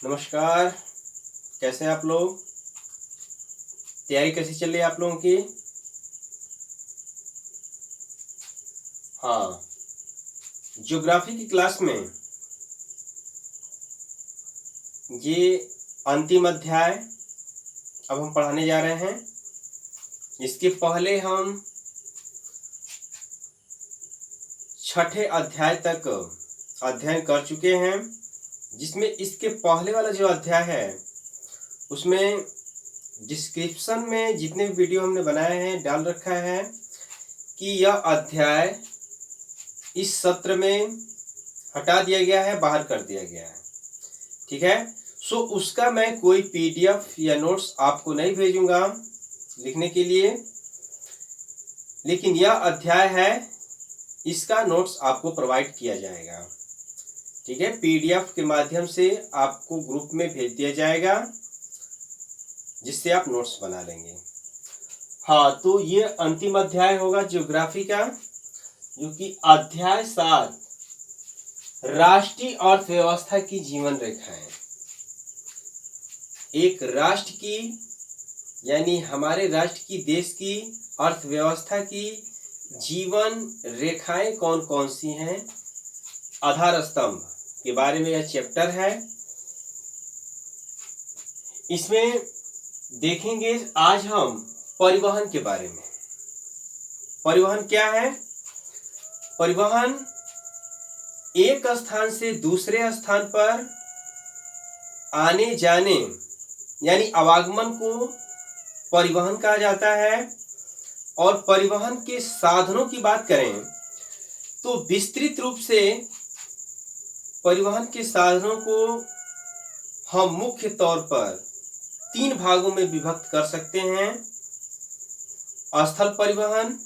नमस्कार। कैसे हैं आप लोग? तैयारी कैसी चल रही है आप लोगों की? हाँ, ज्योग्राफी की क्लास में ये अंतिम अध्याय अब हम पढ़ाने जा रहे हैं। इसके पहले हम छठे अध्याय तक अध्ययन कर चुके हैं, जिसमें इसके पहले वाला जो अध्याय है उसमें डिस्क्रिप्शन में जितने भी वीडियो हमने बनाए हैं डाल रखा है कि यह अध्याय इस सत्र में हटा दिया गया है, बाहर कर दिया गया है। ठीक है, सो उसका मैं कोई पीडीएफ या नोट्स आपको नहीं भेजूंगा लिखने के लिए, लेकिन यह अध्याय है, इसका नोट्स आपको प्रोवाइड किया जाएगा। ठीक है, पीडीएफ के माध्यम से आपको ग्रुप में भेज दिया जाएगा, जिससे आप नोट्स बना लेंगे। हाँ, तो ये अंतिम अध्याय होगा ज्योग्राफी का, जो कि अध्याय 7 राष्ट्रीय अर्थव्यवस्था की जीवन रेखाएं। एक राष्ट्र की यानी हमारे राष्ट्र की, देश की अर्थव्यवस्था की जीवन रेखाएं कौन कौन सी हैं, आधार स्तंभ के बारे में यह चैप्टर है। इसमें देखेंगे आज हम परिवहन के बारे में। परिवहन क्या है? परिवहन एक स्थान से दूसरे स्थान पर आने जाने यानी आवागमन को परिवहन कहा जाता है। और परिवहन के साधनों की बात करें तो विस्तृत रूप से परिवहन के साधनों को हम मुख्य तौर पर 3 भागों में विभक्त कर सकते हैं: स्थल परिवहन,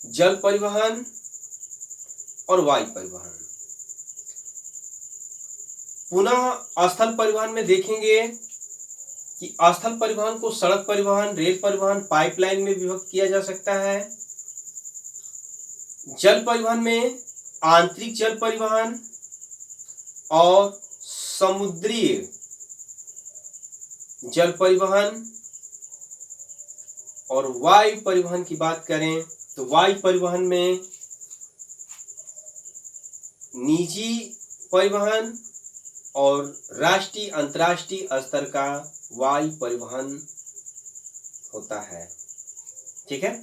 जल परिवहन और वायु परिवहन। पुनः स्थल परिवहन में देखेंगे कि स्थल परिवहन को सड़क परिवहन, रेल परिवहन, पाइपलाइन में विभक्त किया जा सकता है। जल परिवहन में आंतरिक जल परिवहन और समुद्री जल परिवहन। और वायु परिवहन की बात करें तो वायु परिवहन में निजी परिवहन और राष्ट्रीय अंतर्राष्ट्रीय स्तर का वायु परिवहन होता है। ठीक है,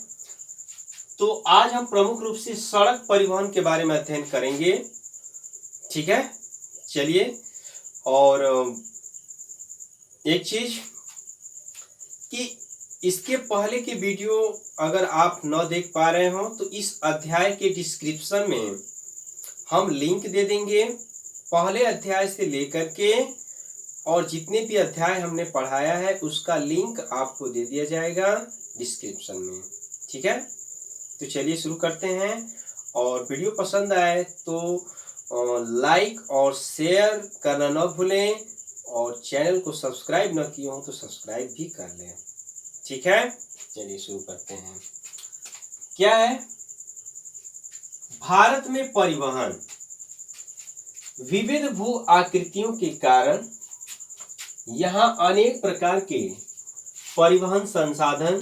तो आज हम प्रमुख रूप से सड़क परिवहन के बारे में अध्ययन करेंगे। ठीक है, चलिए। और एक चीज कि इसके पहले के वीडियो अगर आप न देख पा रहे हो तो इस अध्याय के डिस्क्रिप्शन में हम लिंक दे देंगे, पहले अध्याय से लेकर के और जितने भी अध्याय हमने पढ़ाया है उसका लिंक आपको दे दिया जाएगा डिस्क्रिप्शन में। ठीक है, तो चलिए शुरू करते हैं। और वीडियो पसंद आए तो लाइक और शेयर करना न भूलें, और चैनल को सब्सक्राइब न किए हो तो सब्सक्राइब भी कर लें। ठीक है, चलिए शुरू करते हैं। क्या है भारत में परिवहन? विविध भू आकृतियों के कारण यहाँ अनेक प्रकार के परिवहन संसाधन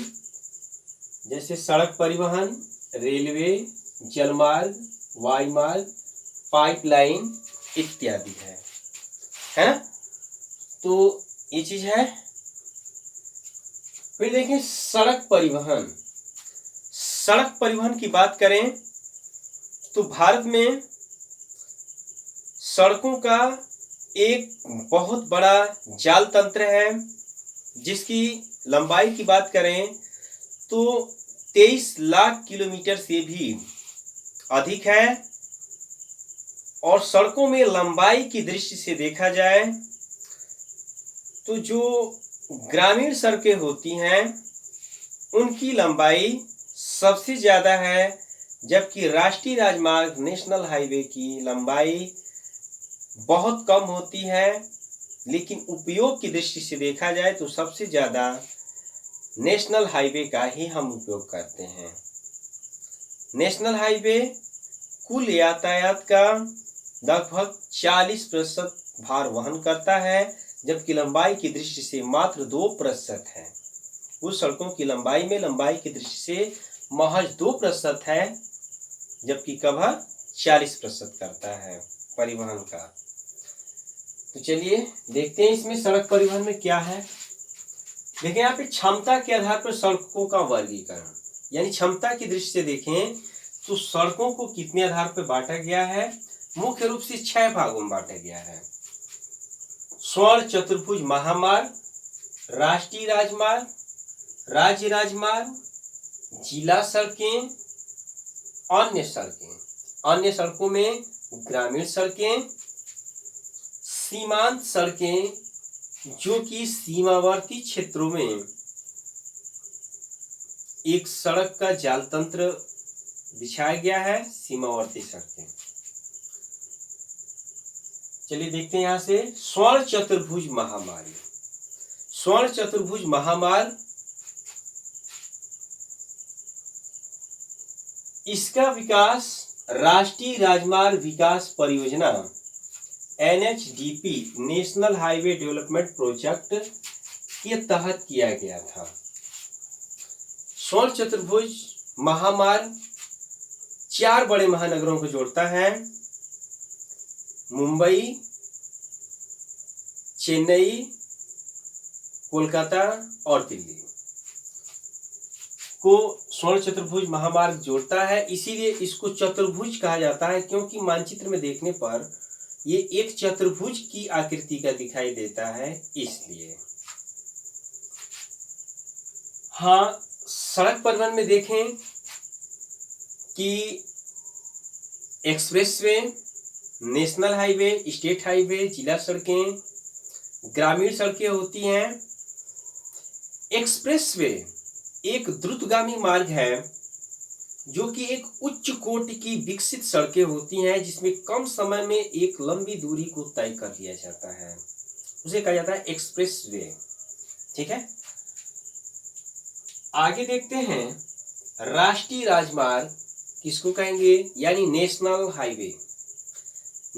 जैसे सड़क परिवहन, रेलवे, जलमार्ग, वायुमार्ग, पाइपलाइन इत्यादि है ना? तो ये चीज है। फिर देखें सड़क परिवहन। सड़क परिवहन की बात करें तो भारत में सड़कों का एक बहुत बड़ा जाल तंत्र है, जिसकी लंबाई की बात करें तो 23 लाख किलोमीटर से भी अधिक है। और सड़कों में लंबाई की दृष्टि से देखा जाए तो जो ग्रामीण सड़कें होती हैं उनकी लंबाई सबसे ज़्यादा है, जबकि राष्ट्रीय राजमार्ग नेशनल हाईवे की लंबाई बहुत कम होती है। लेकिन उपयोग की दृष्टि से देखा जाए तो सबसे ज़्यादा नेशनल हाईवे का ही हम उपयोग करते हैं। नेशनल हाईवे कुल यातायात का लगभग 40% भार वहन करता है, जबकि लंबाई की दृष्टि से मात्र 2% है। उस सड़कों की लंबाई की दृष्टि से महज 2% है, जबकि कवर 40% करता है परिवहन का। तो चलिए देखते हैं इसमें सड़क परिवहन में क्या है। देखिए यहाँ पे क्षमता के आधार पर सड़कों का वर्गीकरण, यानी क्षमता की दृष्टि से देखें तो सड़कों को कितने आधार पर बांटा गया है। मुख्य रूप से 6 भागों में बांटा गया है। स्वर्ण चतुर्भुज महामार्ग, राष्ट्रीय राजमार्ग, राज्य राजमार्ग, जिला सड़कें, अन्य सड़कें। अन्य सड़कों में ग्रामीण सड़कें, सीमांत सड़कें, जो कि सीमावर्ती क्षेत्रों में एक सड़क का जाल तंत्र बिछाया गया है, सीमावर्ती सड़कें। चलिए देखते हैं यहां से स्वर्ण चतुर्भुज महामार्ग। स्वर्ण चतुर्भुज महामार्ग, इसका विकास राष्ट्रीय राजमार्ग विकास परियोजना NHDP national highway development project के तहत किया गया था। स्वर्ण चतुर्भुज महामार्ग 4 बड़े महानगरों को जोड़ता है, मुंबई, चेन्नई, कोलकाता और दिल्ली को स्वर्ण चतुर्भुज महामार्ग जोड़ता है। इसीलिए इसको चतुर्भुज कहा जाता है, क्योंकि मानचित्र में देखने पर ये एक चतुर्भुज की आकृति का दिखाई देता है, इसलिए। हाँ, सड़क परिवहन में देखें कि expressway, national highway, state highway, जिला सड़कें, ग्रामीण सड़कें होती हैं। एक्सप्रेसवे एक द्रुतगामी मार्ग है, जो कि एक उच्च कोटि की विकसित सड़कें होती हैं, जिसमें कम समय में एक लंबी दूरी को तय कर लिया जाता है, उसे कहा जाता है एक्सप्रेसवे। ठीक है, आगे देखते हैं राष्ट्रीय राजमार्ग किसको कहेंगे, यानी नेशनल हाईवे।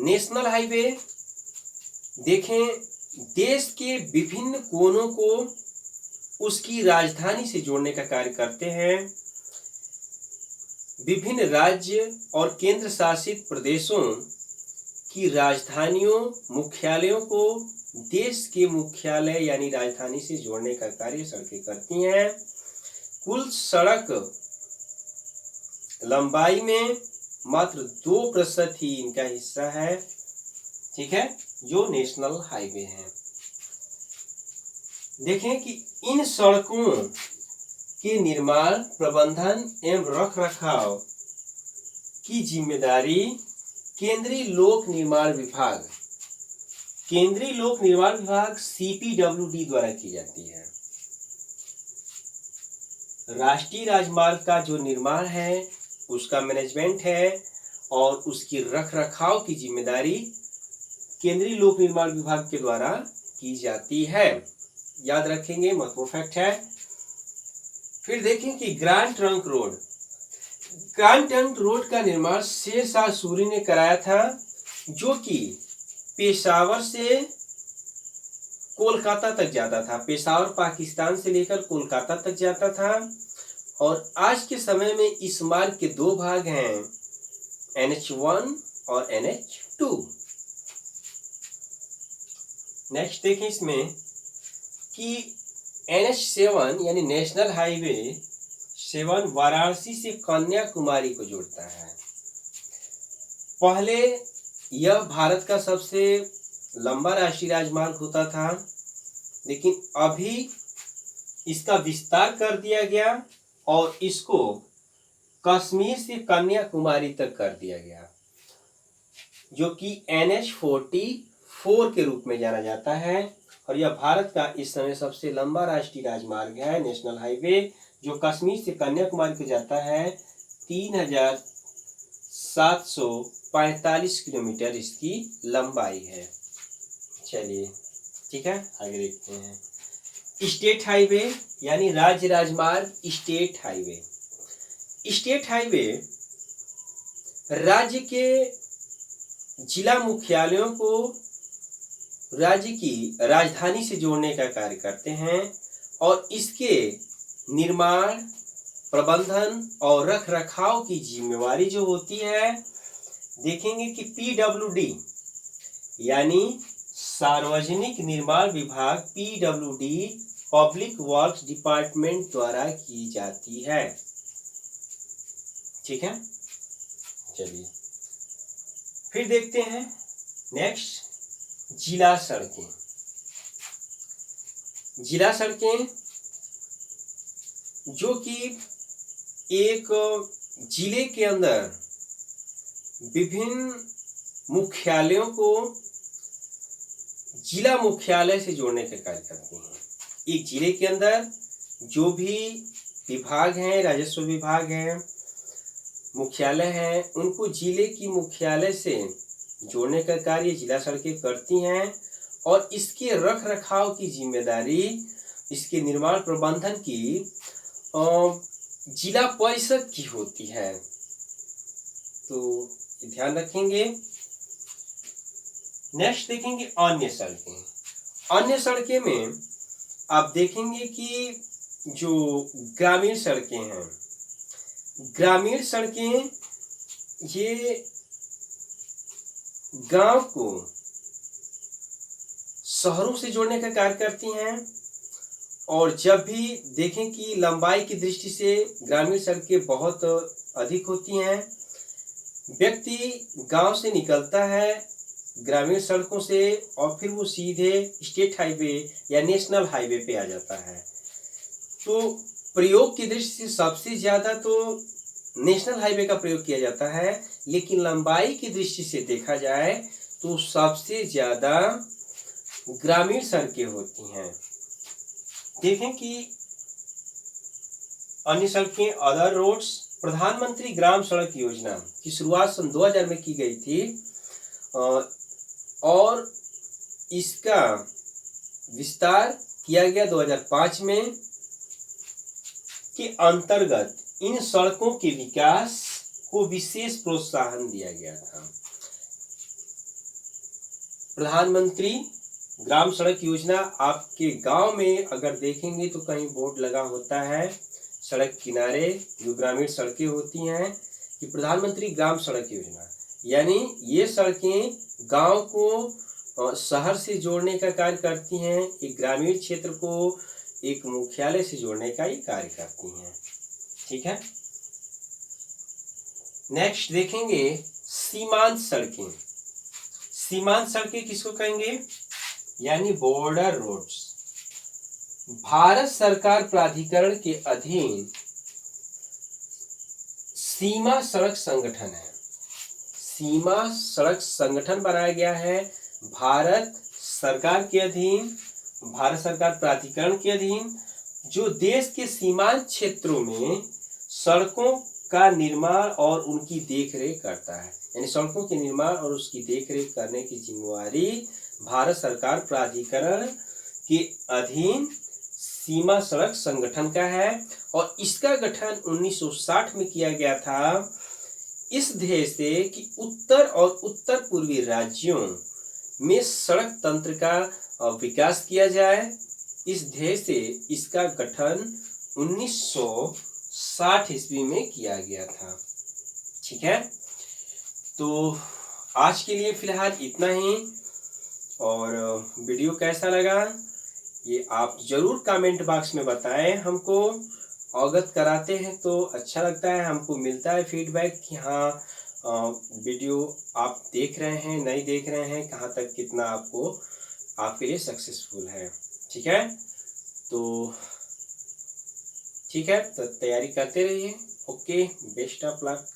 नेशनल हाईवे देखें, देश के विभिन्न कोनों को उसकी राजधानी से जोड़ने का कार्य करते हैं। विभिन्न राज्य और केंद्र शासित प्रदेशों की राजधानियों, मुख्यालयों को देश के मुख्यालय यानी राजधानी से जोड़ने का कार्य सड़कें करती हैं। कुल सड़क लंबाई में मात्र 2% ही इनका हिस्सा है, ठीक है, जो नेशनल हाईवे है। देखें कि इन सड़कों के निर्माण, प्रबंधन एवं रखरखाव की जिम्मेदारी केंद्रीय लोक निर्माण विभाग CPWD द्वारा की जाती है। राष्ट्रीय राजमार्ग का जो निर्माण है उसका मैनेजमेंट है और उसकी रखरखाव की जिम्मेदारी केंद्रीय लोक निर्माण विभाग के द्वारा की जाती है। याद रखेंगे, महत्वपूर्ण फैक्ट है। फिर देखें कि ग्रैंड ट्रंक रोड का निर्माण शेरशाह सूरी ने कराया था, जो कि पेशावर से कोलकाता तक जाता था। पेशावर पाकिस्तान से लेकर कोलकाता तक जाता था। और आज के समय में इस मार्ग के 2 भाग हैं, NH1 और NH2। नेक्स्ट देखें इसमें कि NH7 यानी नेशनल हाईवे 7 वाराणसी से कन्याकुमारी को जोड़ता है। पहले यह भारत का सबसे लंबा राष्ट्रीय राजमार्ग होता था, लेकिन अभी इसका विस्तार कर दिया गया और इसको कश्मीर से कन्याकुमारी तक कर दिया गया, जो कि NH44 के रूप में जाना जाता है। और यह भारत का इस समय सबसे लंबा राष्ट्रीय राजमार्ग है, नेशनल हाईवे, जो कश्मीर से कन्याकुमारी को जाता है। 3745 किलोमीटर इसकी लंबाई है। चलिए ठीक है, आगे देखते हैं। स्टेट हाईवे यानी राज्य राजमार्ग, स्टेट हाईवे राज्य के जिला मुख्यालयों को राज्य की राजधानी से जोड़ने का कार्य करते हैं और इसके निर्माण, प्रबंधन और रख रखाव की जिम्मेवारी जो होती है, देखेंगे कि पीडब्ल्यूडी यानी सार्वजनिक निर्माण विभाग पीडब्ल्यूडी पब्लिक वर्क्स डिपार्टमेंट द्वारा की जाती है। ठीक है, चलिए फिर देखते हैं नेक्स्ट जिला सड़कें। जिला सड़कें जो कि एक जिले के अंदर विभिन्न मुख्यालयों को जिला मुख्यालय से जोड़ने का कार्य करती हैं। एक जिले के अंदर जो भी विभाग हैं, राजस्व विभाग हैं, मुख्यालय हैं, उनको जिले की मुख्यालय से जोड़ने का कार्य जिला सड़कें करती हैं और इसके रख रखाव की जिम्मेदारी, इसके निर्माण प्रबंधन की जिला परिषद की होती है। तो ध्यान रखेंगे। नेक्स्ट देखेंगे अन्य सड़कें। अन्य सड़कें में आप देखेंगे कि जो ग्रामीण सड़कें हैं, ग्रामीण सड़कें ये गांव को शहरों से जोड़ने का कार्य करती हैं और जब भी देखें कि लंबाई की दृष्टि से ग्रामीण सड़कें बहुत अधिक होती हैं, व्यक्ति गांव से निकलता है ग्रामीण सड़कों से और फिर वो सीधे स्टेट हाईवे या नेशनल हाईवे पे आ जाता है। तो प्रयोग की दृष्टि से सबसे ज़्यादा तो नेशनल हाईवे का प्रयोग किया जाता है, लेकिन लंबाई की दृष्टि से देखा जाए तो सबसे ज़्यादा ग्रामीण सड़कें होती हैं। देखें कि अन्य सड़कें, अदर रोड्स। प्रधानमंत्री ग्राम सड़क योजना की शुरुआत सन 2000 में की गई थी और इसका विस्तार किया गया 2005 में के अंतर्गत इन सड़कों के विकास को विशेष प्रोत्साहन दिया गया था। प्रधानमंत्री ग्राम सड़क योजना, आपके गांव में अगर देखेंगे तो कहीं बोर्ड लगा होता है सड़क किनारे जो ग्रामीण सड़कें होती हैं कि प्रधानमंत्री ग्राम सड़क योजना, यानी ये सड़कें गांव को शहर से जोड़ने का कार्य करती हैं, एक ग्रामीण क्षेत्र को एक मुख्यालय से जोड़ने का ये कार्य करती हैं। ठीक है, नेक्स्ट देखेंगे सीमांत सड़कें। सीमांत सड़कें किसको कहेंगे? यानी बॉर्डर रोड्स। भारत सरकार प्राधिकरण के अधीन सीमा सड़क संगठन है। सीमा सड़क संगठन बनाया गया है भारत सरकार के अधीन, भारत सरकार प्राधिकरण के अधीन, जो देश के सीमांत क्षेत्रों में सड़कों का निर्माण और उनकी देखरेख करता है। यानी सड़कों के निर्माण और उसकी देखरेख करने की जिम्मेवारी भारत सरकार प्राधिकरण के अधीन सीमा सड़क संगठन का है और इसका गठन 1960 में किया गया था इस ध्येय से कि उत्तर और उत्तर पूर्वी राज्यों में सड़क तंत्र का विकास किया जाए। इस ध्येय से इसका गठन 1960 ईस्वी में किया गया था। ठीक है, तो आज के लिए फिलहाल इतना ही और वीडियो कैसा लगा ये आप जरूर कमेंट बॉक्स में बताएं। हमको अवगत कराते हैं तो अच्छा लगता है, हमको मिलता है फीडबैक कि हाँ वीडियो आप देख रहे हैं, नहीं देख रहे हैं, कहाँ तक कितना आपके लिए सक्सेसफुल है। ठीक है, तो ठीक है, तो तैयारी करते रहिए। Okay, best of luck.